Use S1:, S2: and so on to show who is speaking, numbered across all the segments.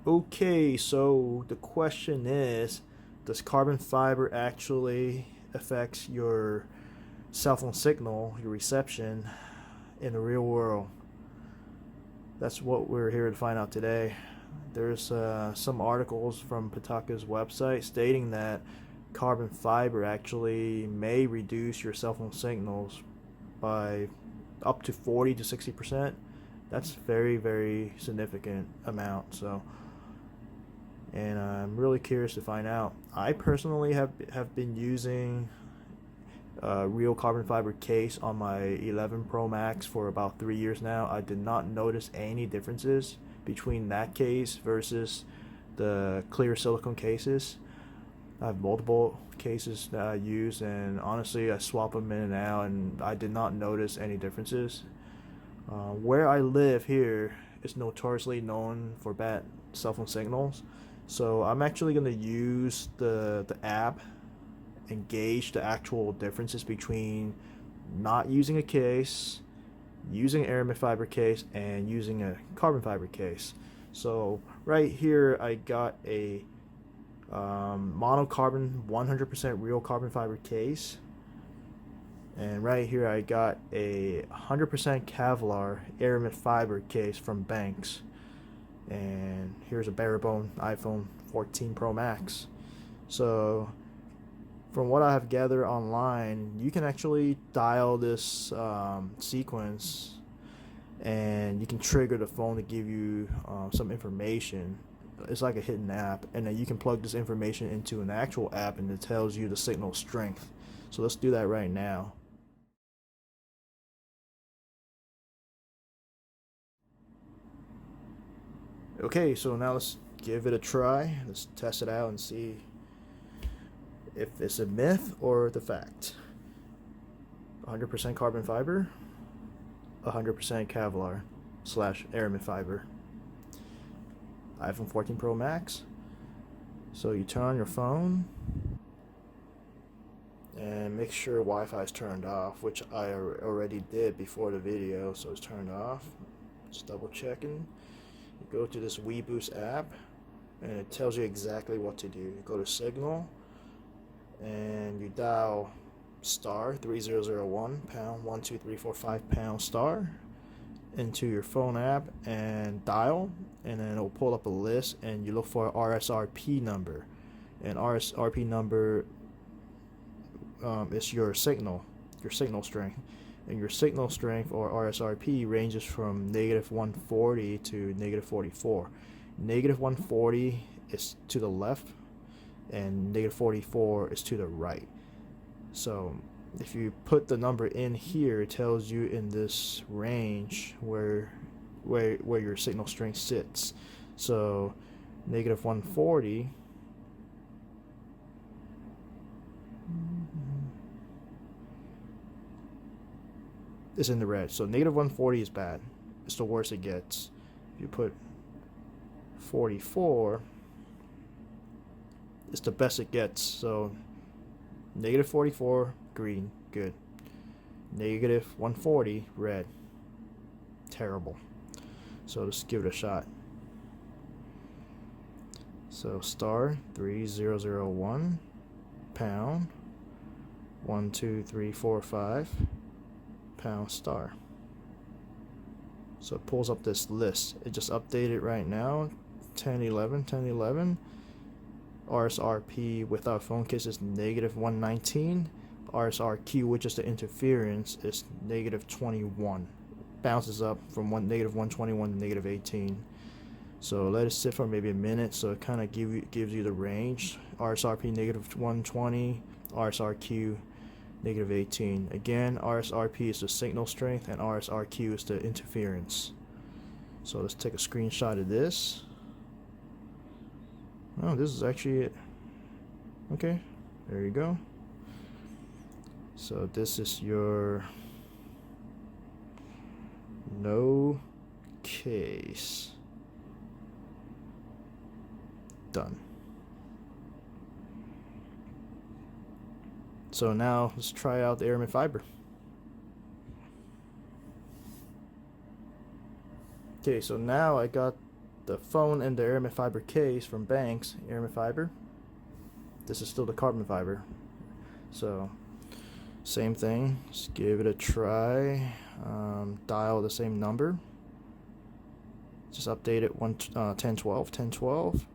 S1: Okay, so the question is, does carbon fiber actually affect your cell phone signal, your reception in the real world? That's what we're here to find out today. There's some articles from Pataka's website stating that carbon fiber actually may reduce your cell phone signals by up to 40 to 60%. That's very, very significant amount. So, and I'm really curious to find out. I personally have been using a real carbon fiber case on my 11 Pro Max for about 3 years now. I did not notice any differences between that case versus the clear silicone cases. I have multiple cases that I use, and honestly, I swap them in and out, and I did not notice any differences. Where I live here is notoriously known for bad cell phone signals, so I'm actually going to use the app and gauge the actual differences between not using a case, using an Aramid fiber case, and using a carbon fiber case. So right here I got a monocarbon 100% real carbon fiber case, and right here I got a 100% Kevlar Aramid fiber case from Banks, and here's a barebone iPhone 14 Pro Max. So from what I have gathered online, you can actually dial this sequence, and you can trigger the phone to give you some information. It's like a hidden app, and then you can plug this information into an actual app, and it tells you the signal strength. So let's do that right now. Okay, so now let's give it a try. Let's test it out and see if it's a myth or the fact. 100% carbon fiber, 100% Kevlar slash Aramid fiber. iPhone 14 Pro Max. So you turn on your phone and make sure Wi-Fi is turned off, which I already did before the video, so it's turned off. Just double checking. You go to this WeBoost app, and it tells you exactly what to do. You go to Signal, and you dial star 3001 pound 12345 pound star into your phone app and dial, and then it'll pull up a list, and you look for an RSRP number, and RSRP number is your signal strength, and your signal strength or RSRP ranges from -140 to -44. -140 is to the left, and -44 is to the right. So if you put the number in here, it tells you in this range where your signal strength sits. So -140 is in the red. So -140 is bad. It's the worst it gets. If you put 44, it's the best it gets. So -44, green, good. -140, red, terrible. So let's give it a shot. So star 3001 pound 12345 pound star. So it pulls up this list. It just updated right now. 1011. RSRP without phone case is -119. RSRQ, which is the interference, is -21. Bounces up from -121 to -18. So let it sit for maybe a minute, so it kind of gives you the range. RSRP -120, RSRQ -18. Again, RSRP is the signal strength, and RSRQ is the interference. So let's take a screenshot of this. Oh, this is actually it. Okay, there you go. So this is your no case. Done. So now let's try out the Aramid fiber. Okay, so now I got the phone and the Aramid fiber case from Banks, Aramid fiber. This is still the carbon fiber. So same thing, just give it a try. Dial the same number. Just update it 1012.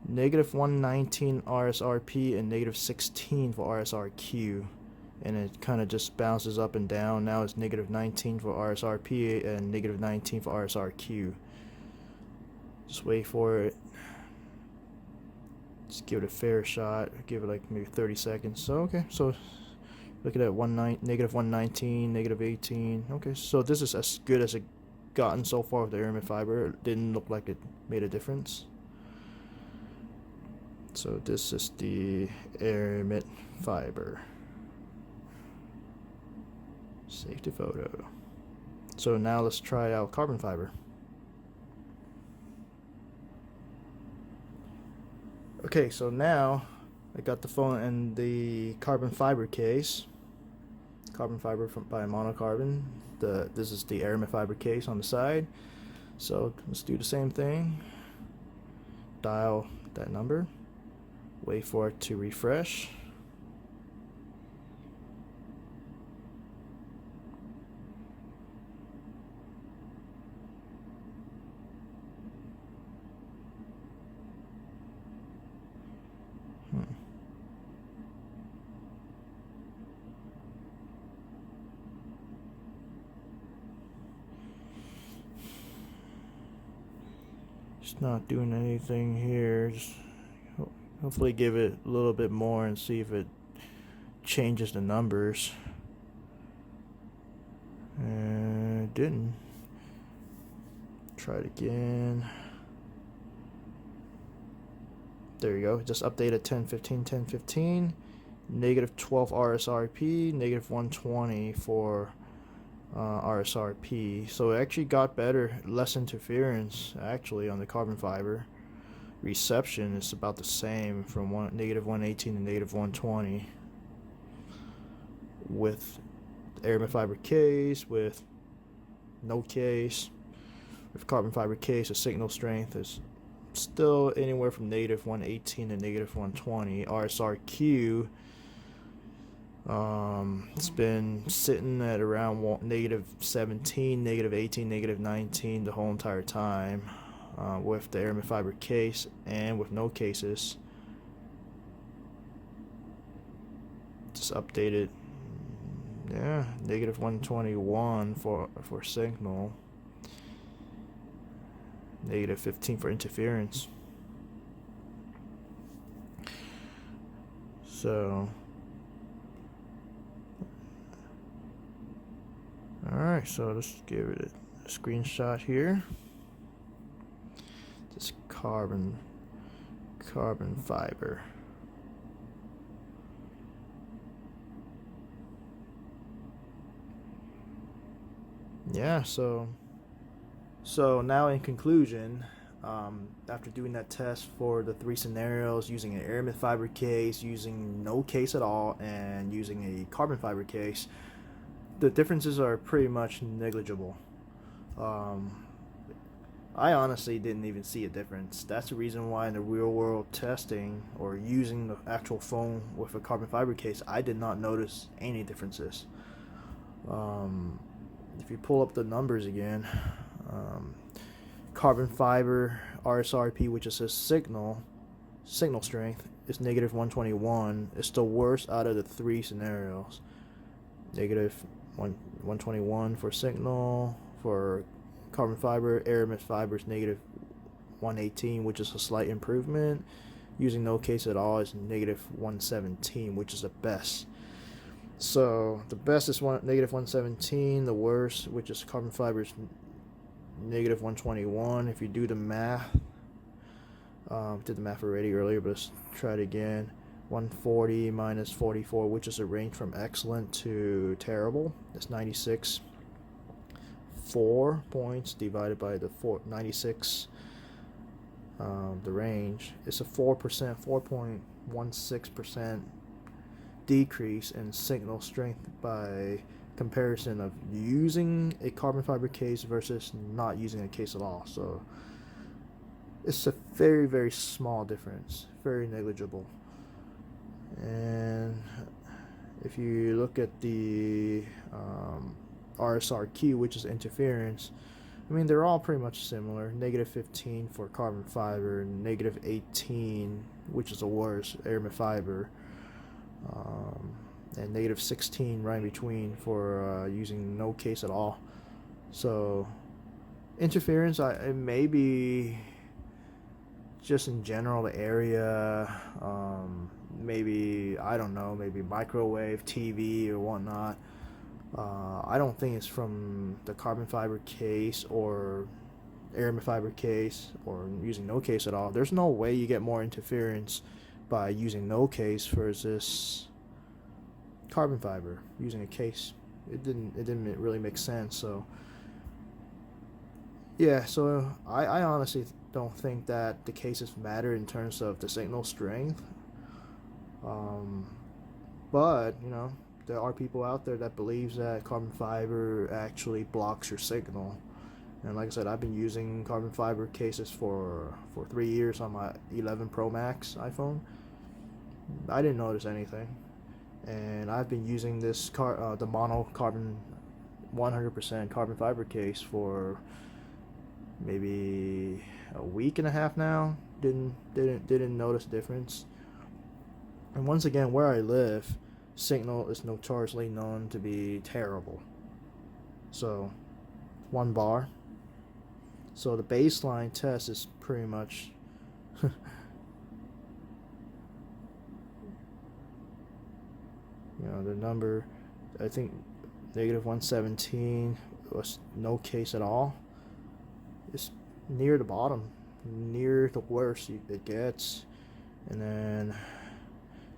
S1: Negative 119 RSRP and negative 16 for RSRQ. And it kind of just bounces up and down. Now it's negative 19 for RSRP and negative 19 for RSRQ. Just wait for it. Just give it a fair shot. Give it like maybe 30 seconds. So okay, so look at that, negative 119, negative 18. Okay, so this is as good as it gotten so far with the Aramid fiber. It didn't look like it made a difference. So this is the Aramid fiber. Save the photo. So now let's try out carbon fiber. Okay, so now I got the phone and the carbon fiber case. Carbon fiber by monocarbon. This is the Aramid fiber case on the side. So let's do the same thing. Dial that number. Wait for it to refresh. Just not doing anything here. Just hopefully give it a little bit more and see if it changes the numbers. And it didn't. Try it again. There you go. Just updated 1015. Negative 12 RSRP, negative 120 for RSRP. So it actually got better, less interference actually on the carbon fiber. Reception is about the same from negative 118 to negative 120 with Aramid fiber case, with no case. With carbon fiber case, the signal strength is still anywhere from negative 118 to negative 120. RSRQ, it's been sitting at around negative 17, negative 18, negative 19 the whole entire time, with the Aramid fiber case and with no cases. Just updated, yeah, negative 121 for signal, negative 15 for interference. So alright, so let's give it a screenshot here. This carbon fiber. Yeah, so now in conclusion, after doing that test for the 3 scenarios, using an Aramid fiber case, using no case at all, and using a carbon fiber case, the differences are pretty much negligible. I honestly didn't even see a difference. That's the reason why in the real world testing or using the actual phone with a carbon fiber case, I did not notice any differences. If you pull up the numbers again, carbon fiber RSRP, which is a signal strength, is negative 121. It's the worst out of the 3 scenarios. Negative 121 for signal. For carbon fiber, Aramid fiber is negative 118, which is a slight improvement. Using no case at all is negative 117, which is the best. So the best is negative 117. The worst, which is carbon fiber, is negative 121. If you do the math, did the math already earlier, but let's try it again. 140 minus 44, which is a range from excellent to terrible. That's 96. 4 points divided by the 96, the range. It's a 4.16% decrease in signal strength by comparison of using a carbon fiber case versus not using a case at all. So It's a very, very small difference, very negligible. And if you look at the RSRQ, which is interference, I mean, they're all pretty much similar. Negative 15 for carbon fiber, and negative 18, which is the worst, aramid fiber, and negative 16 right in between for using no case at all. So, interference, it may be just in general the area, maybe, I don't know, maybe microwave, TV, or whatnot. I don't think it's from the carbon fiber case or aramid fiber case or using no case at all. There's no way you get more interference by using no case versus carbon fiber using a case. It didn't really make sense. So yeah, so I honestly don't think that the cases matter in terms of the signal strength. Um, but there are people out there that believes that carbon fiber actually blocks your signal. And like I said, I've been using carbon fiber cases for 3 years on my 11 Pro Max iPhone. I didn't notice anything, and I've been using the mono carbon 100% carbon fiber case for maybe a week and a half now. Didn't notice a difference. And once again, where I live, signal is notoriously known to be terrible. So 1 bar. So the baseline test is pretty much the number, I think negative 117 was no case at all. It's near the bottom, near the worst it gets. And then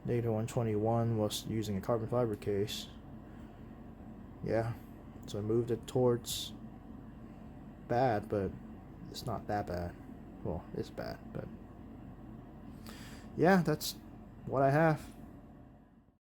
S1: negative 121 was using a carbon fiber case. Yeah, so I moved it towards bad, but it's not that bad. Well, it's bad, but yeah, that's what I have.